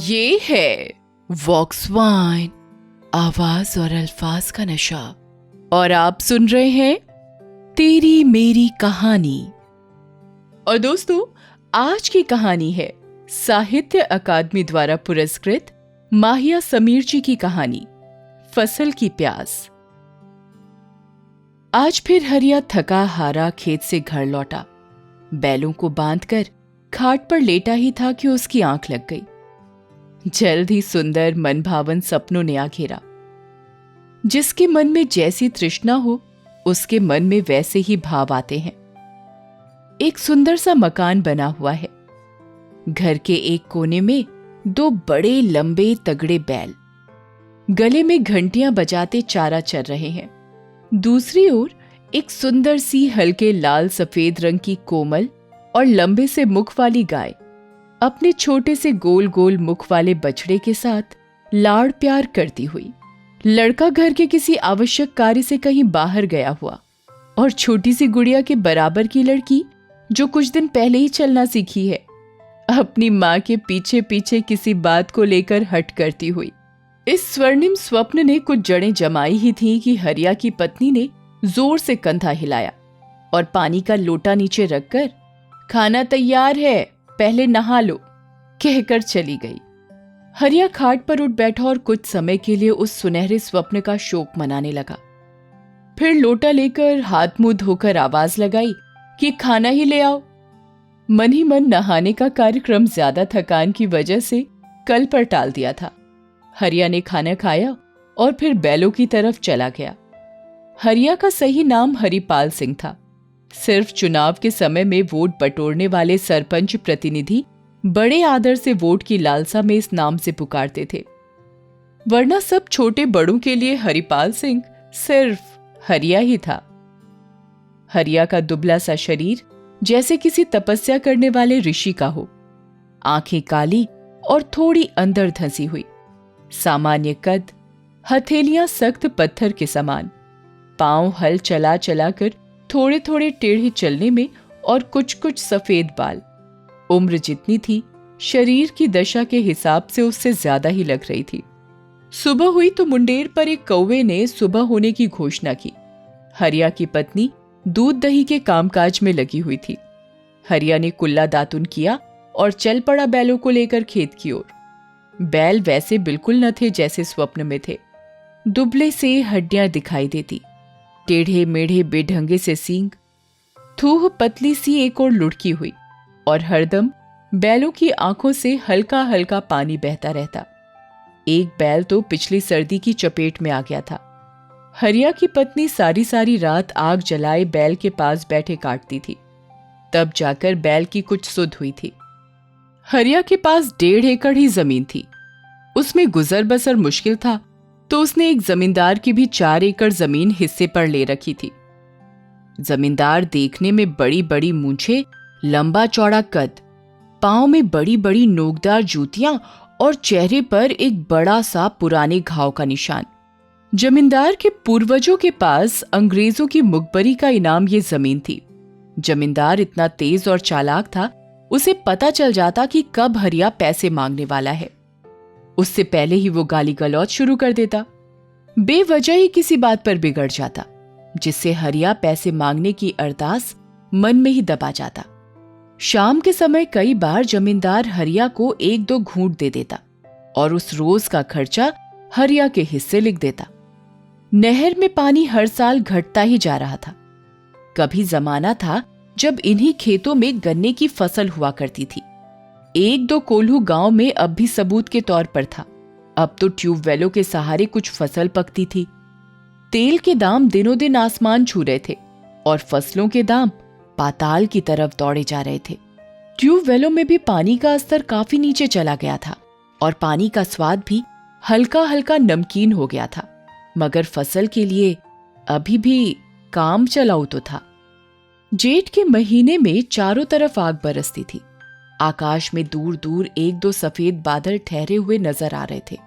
ये है वॉक्स वाइन, आवाज और अल्फाज का नशा। और आप सुन रहे हैं तेरी मेरी कहानी। और दोस्तों, आज की कहानी है साहित्य अकादमी द्वारा पुरस्कृत माहिया समीर जी की कहानी फसल की प्यास। आज फिर हरिया थका हारा खेत से घर लौटा। बैलों को बांधकर खाट पर लेटा ही था कि उसकी आंख लग गई। जल्द ही सुंदर मनभावन सपनों ने आ घेरा। जिसके मन में जैसी तृष्णा हो, उसके मन में वैसे ही भाव आते हैं। एक सुंदर सा मकान बना हुआ है। घर के एक कोने में दो बड़े लंबे तगड़े बैल गले में घंटियां बजाते चारा चर रहे हैं। दूसरी ओर एक सुंदर सी हल्के लाल सफेद रंग की कोमल और लंबे से मुख वाली गाय अपने छोटे से गोल गोल मुख वाले बछड़े के साथ लाड़ प्यार करती हुई। लड़का घर के किसी आवश्यक कार्य से कहीं बाहर गया हुआ और छोटी सी गुड़िया के बराबर की लड़की, जो कुछ दिन पहले ही चलना सीखी है, अपनी माँ के पीछे पीछे किसी बात को लेकर हट करती हुई। इस स्वर्णिम स्वप्न ने कुछ जड़ें जमाई ही थी कि हरिया की पत्नी ने जोर से कंधा हिलाया और पानी का लोटा नीचे रखकर खाना तैयार है, पहले नहा लो, कहकर चली गई। हरिया खाट पर उठ बैठा और कुछ समय के लिए उस सुनहरे स्वप्न का शोक मनाने लगा। फिर लोटा लेकर हाथ मुंह धोकर आवाज लगाई कि खाना ही ले आओ। मन ही मन नहाने का कार्यक्रम ज्यादा थकान की वजह से कल पर टाल दिया था। हरिया ने खाना खाया और फिर बैलों की तरफ चला गया। हरिया का सही नाम हरिपाल सिंह था। सिर्फ चुनाव के समय में वोट बटोरने वाले सरपंच प्रतिनिधि बड़े आदर से वोट की लालसा में इस नाम से पुकारते थे, वरना सब छोटे बड़ों के लिए हरिपाल सिंह सिर्फ हरिया ही था। हरिया का दुबला सा शरीर जैसे किसी तपस्या करने वाले ऋषि का हो। आंखें काली और थोड़ी अंदर धंसी हुई, सामान्य कद, हथेलियां सख्त पत्थर के समान, पांव हल चला चला कर थोड़े थोड़े टेढ़े चलने में और कुछ कुछ सफेद बाल। उम्र जितनी थी, शरीर की दशा के हिसाब से उससे ज्यादा ही लग रही थी। सुबह हुई तो मुंडेर पर एक कौवे ने सुबह होने की घोषणा की। हरिया की पत्नी दूध दही के कामकाज में लगी हुई थी। हरिया ने कुल्ला दातुन किया और चल पड़ा बैलों को लेकर खेत की ओर। बैल वैसे बिल्कुल न थे जैसे स्वप्न में थे। दुबले से हड्डियां दिखाई देती, टेढ़े मेढ़े बेढंगे से सींग, थूह पतली सी एक और लुढ़की हुई, और हरदम बैलों की आंखों से हल्का हल्का पानी बहता रहता। एक बैल तो पिछली सर्दी की चपेट में आ गया था। हरिया की पत्नी सारी सारी रात आग जलाए बैल के पास बैठे काटती थी, तब जाकर बैल की कुछ सुध हुई थी। हरिया के पास 1.5 एकड़ ही जमीन थी। उसमें गुजर बसर मुश्किल था, तो उसने एक जमींदार की भी 4 एकड़ जमीन हिस्से पर ले रखी थी। जमींदार देखने में बड़ी बड़ी मूंछें, लंबा चौड़ा कद, पांव में बड़ी बड़ी नोकदार जूतियां और चेहरे पर एक बड़ा सा पुराने घाव का निशान। जमींदार के पूर्वजों के पास अंग्रेजों की मुखबरी का इनाम ये जमीन थी। जमींदार इतना तेज और चालाक था, उसे पता चल जाता कि कब हरिया पैसे मांगने वाला है। उससे पहले ही वो गाली गलौज शुरू कर देता, बेवजह ही किसी बात पर बिगड़ जाता, जिससे हरिया पैसे मांगने की अरदास मन में ही दबा जाता। शाम के समय कई बार जमींदार हरिया को 1-2 घूंट दे देता और उस रोज का खर्चा हरिया के हिस्से लिख देता। नहर में पानी हर साल घटता ही जा रहा था। कभी जमाना था जब इन्हीं खेतों में गन्ने की फसल हुआ करती थी। 1-2 कोल्हू गांव में अब भी सबूत के तौर पर था। अब तो ट्यूबवेलों के सहारे कुछ फसल पकती थी। तेल के दाम दिनों दिन आसमान छू रहे थे और फसलों के दाम पाताल की तरफ दौड़े जा रहे थे। ट्यूबवेलों में भी पानी का स्तर काफी नीचे चला गया था और पानी का स्वाद भी हल्का हल्का नमकीन हो गया था, मगर फसल के लिए अभी भी काम चलाऊ तो था। जेठ के महीने में चारों तरफ आग बरसती थी। आकाश में दूर दूर 1-2 सफेद बादल ठहरे हुए नजर आ रहे थे।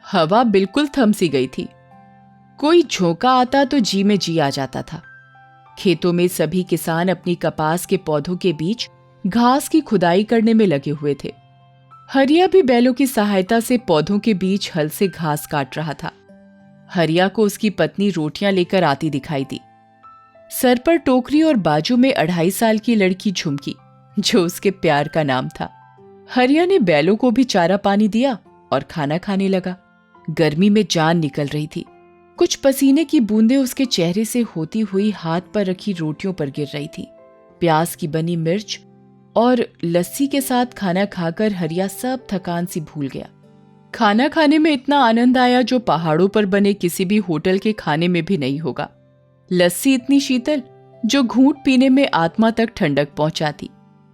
हवा बिल्कुल थम सी गई थी। कोई झोंका आता तो जी में जी आ जाता था। खेतों में सभी किसान अपनी कपास के पौधों के बीच घास की खुदाई करने में लगे हुए थे। हरिया भी बैलों की सहायता से पौधों के बीच हल से घास काट रहा था। हरिया को उसकी पत्नी रोटियां लेकर आती दिखाई दी। सर पर टोकरी और बाजू में 2.5 साल की लड़की झुमकी, जो उसके प्यार का नाम था। हरिया ने बैलों को भी चारा पानी दिया और खाना खाने लगा। गर्मी में जान निकल रही थी। कुछ पसीने की बूंदें उसके चेहरे से होती हुई हाथ पर रखी रोटियों पर गिर रही थी। प्याज की बनी मिर्च और लस्सी के साथ खाना खाकर हरिया सब थकान सी भूल गया। खाना खाने में इतना आनंद आया जो पहाड़ों पर बने किसी भी होटल के खाने में भी नहीं होगा। लस्सी इतनी शीतल जो घूंट पीने में आत्मा तक ठंडक पहुंचाती,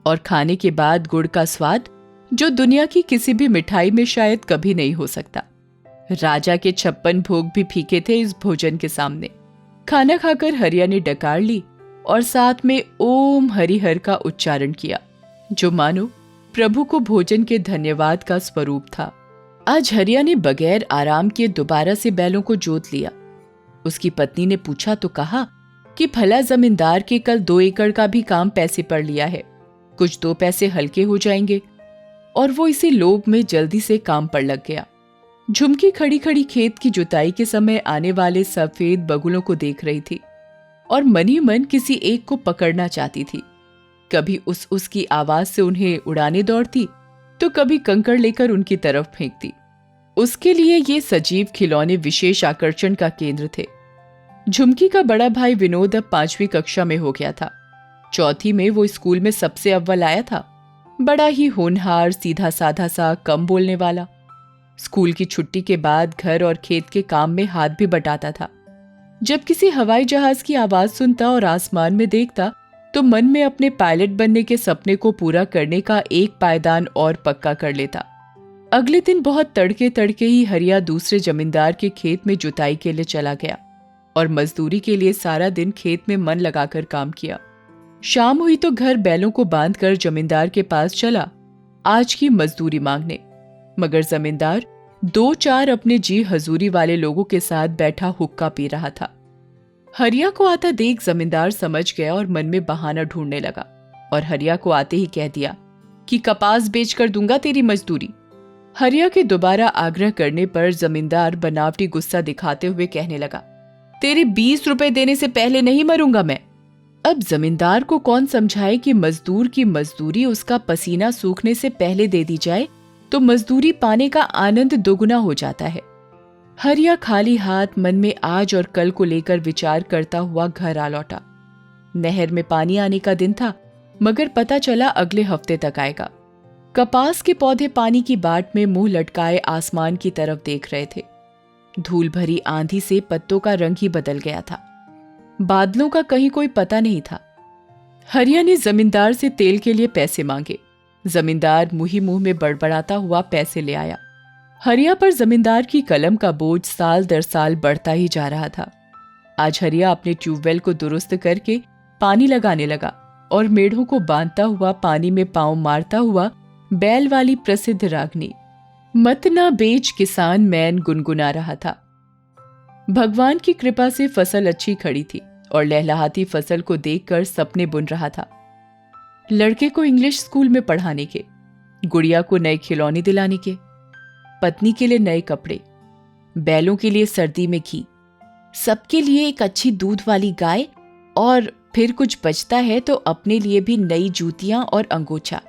और खाने के बाद गुड़ का स्वाद जो दुनिया की किसी भी मिठाई में शायद कभी नहीं हो सकता। राजा के 56 भोग भी फीके थे इस भोजन के सामने। खाना खाकर हरिया ने डकार ली और साथ में ओम हरिहर का उच्चारण किया, जो मानो प्रभु को भोजन के धन्यवाद का स्वरूप था। आज हरिया ने बगैर आराम किए दोबारा से बैलों को जोत लिया। उसकी पत्नी ने पूछा तो कहा कि भला जमींदार के कल 2 एकड़ का भी काम पैसे पर लिया है, कुछ 2 पैसे हल्के हो जाएंगे। और वो इसी लोभ में जल्दी से काम पर लग गया। झुमकी खड़ी खड़ी खेत की जुताई के समय आने वाले सफेद बगुलों को देख रही थी और मन ही मन किसी एक को पकड़ना चाहती थी। कभी उसकी आवाज से उन्हें उड़ाने दौड़ती तो कभी कंकड़ लेकर उनकी तरफ फेंकती। उसके लिए ये सजीव खिलौने विशेष आकर्षण का केंद्र थे। झुमकी का बड़ा भाई विनोद अब 5वीं कक्षा में हो गया था। चौथी में वो स्कूल में सबसे अव्वल आया था। बड़ा ही होनहार, सीधा साधा सा, कम बोलने वाला। स्कूल की छुट्टी के बाद घर और खेत के काम में हाथ भी बटाता था। जब किसी हवाई जहाज की आवाज सुनता और आसमान में देखता तो मन में अपने पायलट बनने के सपने को पूरा करने का एक पायदान और पक्का कर लेता। अगले दिन बहुत तड़के तड़के ही हरिया दूसरे जमींदार के खेत में जुताई के लिए चला गया और मजदूरी के लिए सारा दिन खेत में मन लगाकर काम किया। शाम हुई तो घर बैलों को बांधकर जमींदार के पास चला आज की मजदूरी मांगने। मगर जमींदार 2-4 अपने जी हजूरी वाले लोगों के साथ बैठा हुक्का पी रहा था। हरिया को आता देख जमींदार समझ गया और मन में बहाना ढूंढने लगा और हरिया को आते ही कह दिया कि कपास बेचकर दूंगा तेरी मजदूरी। हरिया के दोबारा आग्रह करने पर जमींदार बनावटी गुस्सा दिखाते हुए कहने लगा, तेरे 20 रुपए देने से पहले नहीं मरूंगा मैं। अब जमींदार को कौन समझाए कि मजदूर की मजदूरी उसका पसीना सूखने से पहले दे दी जाए तो मजदूरी पाने का आनंद दोगुना हो जाता है। हरिया खाली हाथ मन में आज और कल को लेकर विचार करता हुआ घर आ लौटा। नहर में पानी आने का दिन था, मगर पता चला अगले हफ्ते तक आएगा। कपास के पौधे पानी की बाट में मुंह लटकाए आसमान की तरफ देख रहे थे। धूल भरी आंधी से पत्तों का रंग ही बदल गया था। बादलों का कहीं कोई पता नहीं था। हरिया ने जमींदार से तेल के लिए पैसे मांगे। जमींदार मुंह में बड़बड़ाता हुआ पैसे ले आया। हरिया पर जमींदार की कलम का बोझ साल दर साल बढ़ता ही जा रहा था। आज हरिया अपने ट्यूबवेल को दुरुस्त करके पानी लगाने लगा और मेढ़ों को बांधता हुआ पानी में पांव मारता हुआ बैल वाली प्रसिद्ध रागनी मत ना बेच किसान मैन गुनगुना रहा था। भगवान की कृपा से फसल अच्छी खड़ी थी और लहलहाती फसल को देखकर सपने बुन रहा था। लड़के को इंग्लिश स्कूल में पढ़ाने के, गुड़िया को नए खिलौने दिलाने के, पत्नी के लिए नए कपड़े, बैलों के लिए सर्दी में घी, सबके लिए एक अच्छी दूध वाली गाय, और फिर कुछ बचता है तो अपने लिए भी नई जूतियां और अंगोछा।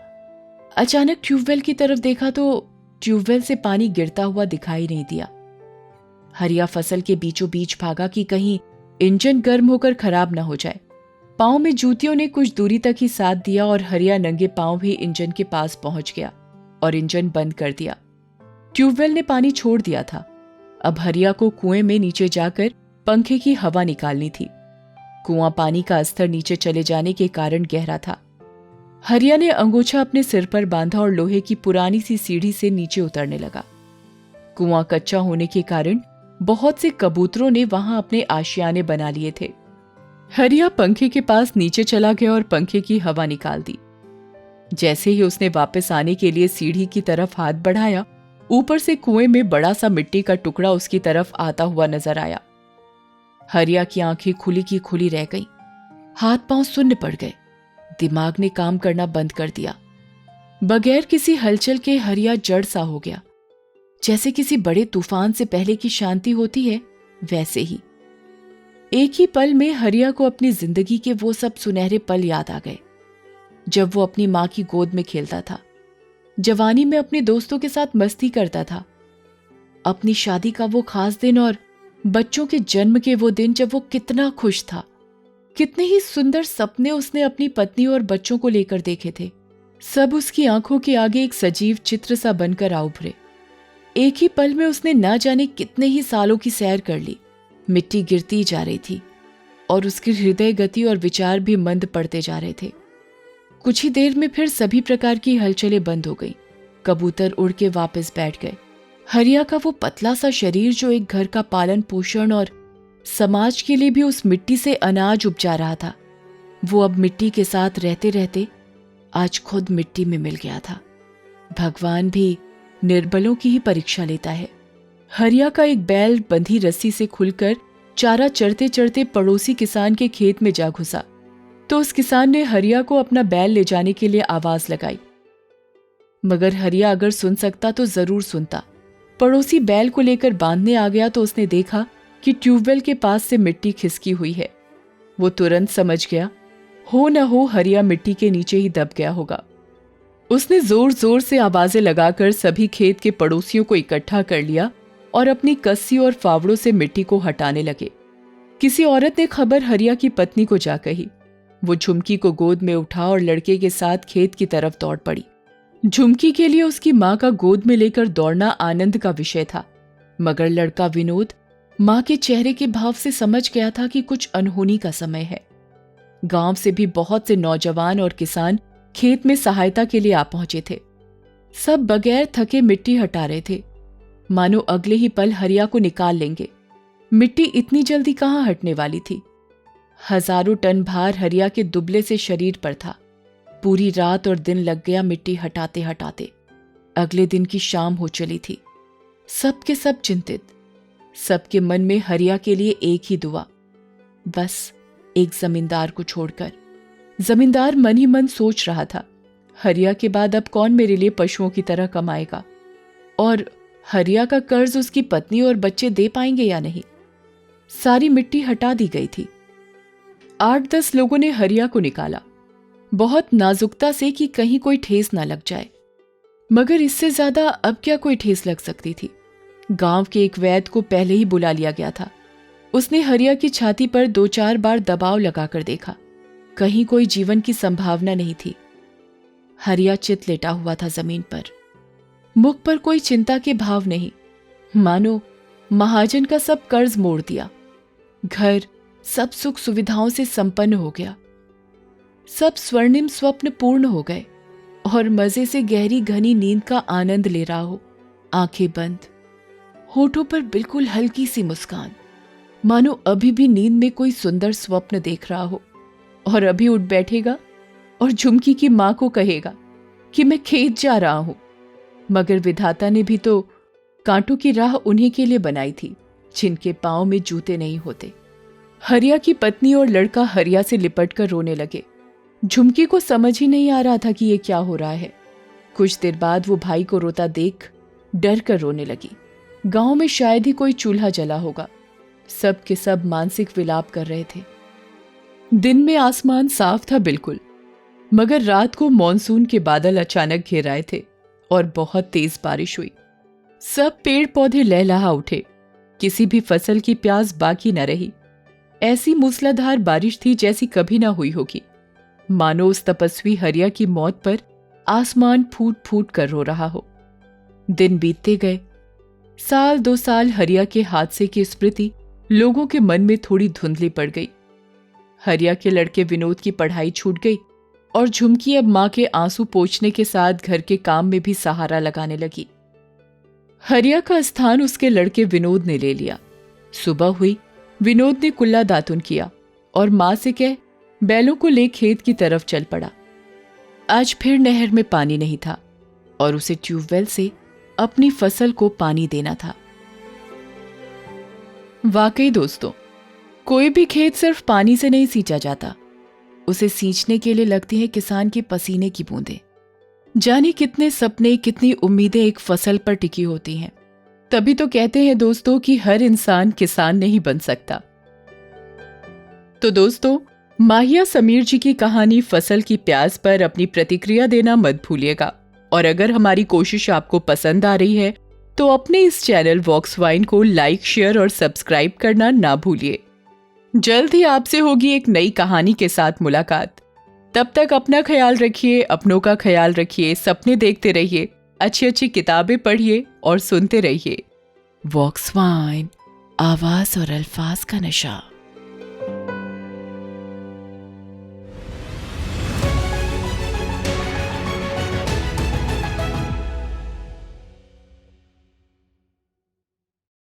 अचानक ट्यूबवेल की तरफ देखा तो ट्यूबवेल से पानी गिरता हुआ दिखाई नहीं दिया। हरिया फसल के बीचों बीच भागा कि कहीं इंजन गर्म होकर खराब न हो जाए। पांव में जूतियों ने कुछ दूरी तक ही साथ दिया और हरिया नंगे पांव भी इंजन के पास पहुंच गया और इंजन बंद कर दिया। ट्यूबवेल ने पानी छोड़ दिया था। अब हरिया को कुएं में नीचे जाकर पंखे की हवा निकालनी थी। कुआं पानी का स्तर नीचे चले जाने के कारण गहरा था। हरिया ने अंगोछा अपने सिर पर बांधा और लोहे की पुरानी सी सीढ़ी से नीचे उतरने लगा। कुआं कच्चा होने के कारण बहुत से कबूतरों ने वहां अपने आशियाने बना लिए थे। हरिया पंखे के पास नीचे चला गया और पंखे की हवा निकाल दी। जैसे ही उसने वापस आने के लिए सीढ़ी की तरफ हाथ बढ़ाया, ऊपर से कुएं में बड़ा सा मिट्टी का टुकड़ा उसकी तरफ आता हुआ नजर आया। हरिया की आंखें खुली की खुली रह गईं। हाथ पांव सुन्न पड़ गए। दिमाग ने काम करना बंद कर दिया। बगैर किसी हलचल के हरिया जड़ सा हो गया। जैसे किसी बड़े तूफान से पहले की शांति होती है, वैसे ही एक ही पल में हरिया को अपनी जिंदगी के वो सब सुनहरे पल याद आ गए, जब वो अपनी मां की गोद में खेलता था, जवानी में अपने दोस्तों के साथ मस्ती करता था, अपनी शादी का वो खास दिन और बच्चों के जन्म के वो दिन जब वो कितना खुश था। कितने ही सुंदर सपने उसने अपनी पत्नी और बच्चों को लेकर देखे थे। सब उसकी आंखों के आगे एक सजीव चित्र सा बनकर आ उभरे। एक ही पल में उसने ना जाने कितने ही सालों की सैर कर ली। मिट्टी गिरती जा रही थी और उसकी हृदय गति और विचार भी मंद पड़ते जा रहे थे। कुछ ही देर में फिर सभी प्रकार की हलचलें बंद हो गई। कबूतर उड़ के वापस बैठ गए। हरिया का वो पतला सा शरीर जो एक घर का पालन पोषण और समाज के लिए भी उस मिट्टी से अनाज उपजा रहा था, वो अब मिट्टी के साथ रहते रहते आज खुद मिट्टी में मिल गया था। भगवान भी निर्बलों की ही परीक्षा लेता है। हरिया का एक बैल बंधी रस्सी से खुलकर चारा चरते चरते पड़ोसी किसान के खेत में जा घुसा, तो उस किसान ने हरिया को अपना बैल ले जाने के लिए आवाज लगाई। मगर हरिया अगर सुन सकता तो जरूर सुनता। पड़ोसी बैल को लेकर बांधने आ गया तो उसने देखा कि ट्यूबवेल के पास से मिट्टी खिसकी हुई है। वो तुरंत समझ गया, हो न हो हरिया मिट्टी के नीचे ही दब गया होगा। उसने जोर जोर से आवाजें लगाकर सभी खेत के पड़ोसियों को इकट्ठा कर लिया और अपनी कस्सी और फावड़ों से मिट्टी को हटाने लगे। किसी औरत ने खबर हरिया की पत्नी को जा कही। वो झुमकी को गोद में उठा और लड़के के साथ खेत की तरफ दौड़ पड़ी। झुमकी के लिए उसकी मां का गोद में लेकर दौड़ना आनंद का विषय था, मगर लड़का विनोद मां के चेहरे के भाव से समझ गया था कि कुछ अनहोनी का समय है। गांव से भी बहुत से नौजवान और किसान खेत में सहायता के लिए आ पहुंचे थे। सब बगैर थके मिट्टी हटा रहे थे, मानो अगले ही पल हरिया को निकाल लेंगे। मिट्टी इतनी जल्दी कहां हटने वाली थी। हजारों टन भार हरिया के दुबले से शरीर पर था। पूरी रात और दिन लग गया मिट्टी हटाते हटाते। अगले दिन की शाम हो चली थी। सब के सब चिंतित, सबके मन में हरिया के लिए एक ही दुआ, बस एक जमींदार को छोड़कर। जमींदार मन ही मन सोच रहा था, हरिया के बाद अब कौन मेरे लिए पशुओं की तरह कमाएगा, और हरिया का कर्ज उसकी पत्नी और बच्चे दे पाएंगे या नहीं। सारी मिट्टी हटा दी गई थी। 8-10 लोगों ने हरिया को निकाला, बहुत नाजुकता से कि कहीं कोई ठेस ना लग जाए, मगर इससे ज्यादा अब क्या कोई ठेस लग सकती थी। गांव के एक वैद्य को पहले ही बुला लिया गया था। उसने हरिया की छाती पर 2-4 बार दबाव लगाकर देखा, कहीं कोई जीवन की संभावना नहीं थी। हरिया चित लेटा हुआ था जमीन पर, मुख पर कोई चिंता के भाव नहीं, मानो महाजन का सब कर्ज मोड़ दिया। घर सब सुख सुविधाओं से संपन्न हो गया। सब स्वर्णिम स्वप्न पूर्ण हो गए और मजे से गहरी घनी नींद का आनंद ले रहा हो। आंखें बंद, होठों पर बिल्कुल हल्की सी मुस्कान, मानो अभी भी नींद में कोई सुंदर स्वप्न देख रहा हो। और अभी उठ बैठेगा और झुमकी की मां को कहेगा कि मैं खेत जा रहा हूं। मगर विधाता ने भी तो कांटों की राह उन्हीं के लिए बनाई थी जिनके पांव में जूते नहीं होते। हरिया की पत्नी और लड़का हरिया से लिपट कर रोने लगे। झुमकी को समझ ही नहीं आ रहा था कि ये क्या हो रहा है। कुछ देर बाद वो भाई को रोता देख डर कर रोने लगी। गांव में शायद ही कोई चूल्हा जला होगा। सब के सब मानसिक विलाप कर रहे थे। दिन में आसमान साफ था बिल्कुल, मगर रात को मॉनसून के बादल अचानक घिर आए थे और बहुत तेज बारिश हुई। सब पेड़ पौधे लहलहा उठे। किसी भी फसल की प्यास बाकी न रही। ऐसी मूसलाधार बारिश थी जैसी कभी ना हुई होगी। मानो उस तपस्वी हरिया की मौत पर आसमान फूट फूट कर रो रहा हो। दिन बीतते गए। 1-2 साल हरिया के हादसे की स्मृति लोगों के मन में थोड़ी धुंधली पड़ गई। हरिया के लड़के विनोद की पढ़ाई छूट गई और झुमकी अब मां के आंसू पोंछने के साथ घर के काम में भी सहारा लगाने लगी। हरिया का स्थान उसके लड़के विनोद ने ले लिया। सुबह हुई, विनोद ने कुल्ला दातुन किया और मां से कह बैलों को ले खेत की तरफ चल पड़ा। आज फिर नहर में पानी नहीं था और उसे ट्यूबवेल से अपनी फसल को पानी देना था। वाकई दोस्तों, कोई भी खेत सिर्फ पानी से नहीं सींचा जाता, उसे सींचने के लिए लगती है किसान के पसीने की बूंदें। जाने कितने सपने, कितनी उम्मीदें एक फसल पर टिकी होती हैं। तभी तो कहते हैं दोस्तों कि हर इंसान किसान नहीं बन सकता। तो दोस्तों, माहिया समीर जी की कहानी फसल की प्याज पर अपनी प्रतिक्रिया देना मत भूलिएगा। और अगर हमारी कोशिश आपको पसंद आ रही है तो अपने इस चैनल वॉक्स वाइन को लाइक, शेयर और सब्सक्राइब करना ना भूलिए। जल्द ही आपसे होगी एक नई कहानी के साथ मुलाकात। तब तक अपना ख्याल रखिए, अपनों का ख्याल रखिए, सपने देखते रहिए, अच्छी अच्छी किताबें पढ़िए और सुनते रहिए। वॉक्स वाइन, आवाज और अल्फाज का नशा।